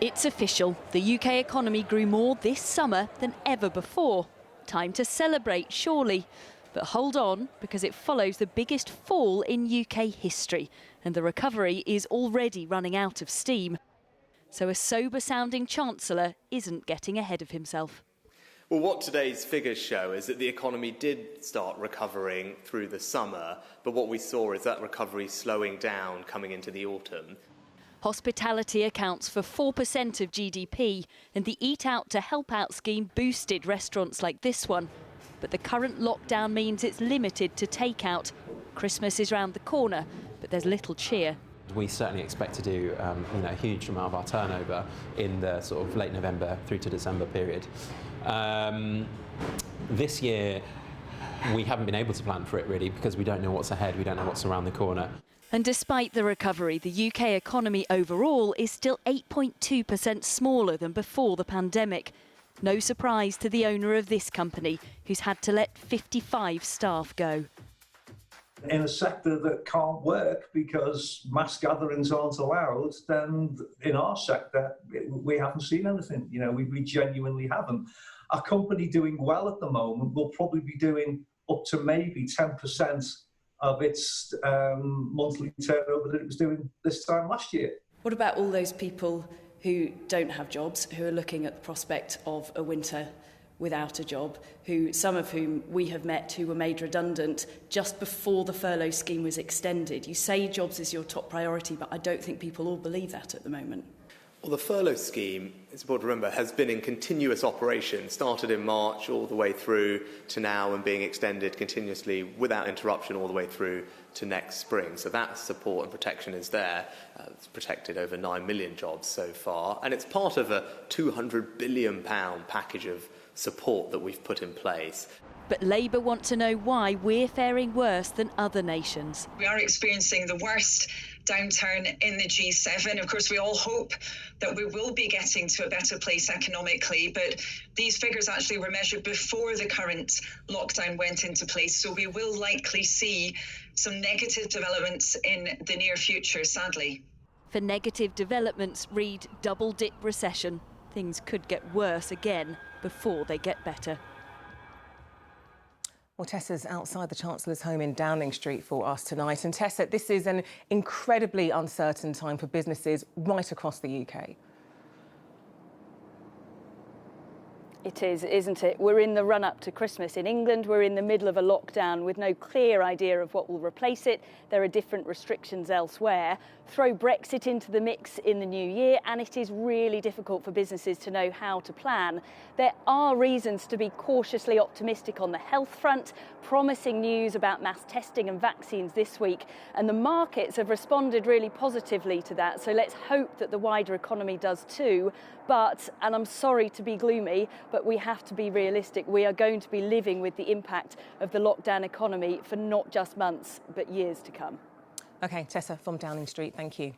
It's official. The UK economy grew more this summer than ever before. Time to celebrate, surely. But hold on, because it follows the biggest fall in UK history, and the recovery is already running out of steam. So a sober-sounding Chancellor isn't getting ahead of himself. Well, what today's figures show is that the economy did start recovering through the summer, but what we saw is that recovery slowing down coming into the autumn. Hospitality accounts for 4% of GDP, and the Eat Out to Help Out scheme boosted restaurants like this one. But the current lockdown means it's limited to takeout. Christmas is round the corner, but there's little cheer. We certainly expect to do a huge amount of our turnover in the sort of late November through to December period. This year, we haven't been able to plan for it really because we don't know what's ahead, we don't know what's around the corner. And despite the recovery, the UK economy overall is still 8.2% smaller than before the pandemic. No surprise to the owner of this company, who's had to let 55 staff go. In a sector that can't work because mass gatherings aren't allowed, then in our sector, we haven't seen anything. We genuinely haven't. A company doing well at the moment will probably be doing up to maybe 10% of its monthly turnover that it was doing this time last year. What about all those people who don't have jobs, who are looking at the prospect of a winter without a job, some of whom we have met who were made redundant just before the furlough scheme was extended? You say jobs is your top priority, but I don't think people all believe that at the moment. Well, the furlough scheme, it's important to remember, has been in continuous operation, started in March all the way through to now and being extended continuously without interruption all the way through to next spring. So that support and protection is there. It's protected over 9 million jobs so far. And it's part of a £200 billion package of support that we've put in place. But Labour want to know why we're faring worse than other nations. We are experiencing the worst downturn in the G7. Of course, we all hope that we will be getting to a better place economically, but these figures actually were measured before the current lockdown went into place. So we will likely see some negative developments in the near future, sadly. For negative developments, read double-dip recession. Things could get worse again before they get better. Well, Tessa's outside the Chancellor's home in Downing Street for us tonight. And Tessa, this is an incredibly uncertain time for businesses right across the UK. It is, isn't it? We're in the run-up to Christmas. In England, we're in the middle of a lockdown with no clear idea of what will replace it. There are different restrictions elsewhere. Throw Brexit into the mix in the new year, and it is really difficult for businesses to know how to plan. There are reasons to be cautiously optimistic on the health front, promising news about mass testing and vaccines this week, and the markets have responded really positively to that. So let's hope that the wider economy does too. But, and I'm sorry to be gloomy, but we have to be realistic. We are going to be living with the impact of the lockdown economy for not just months, but years to come. OK, Tessa from Downing Street, thank you.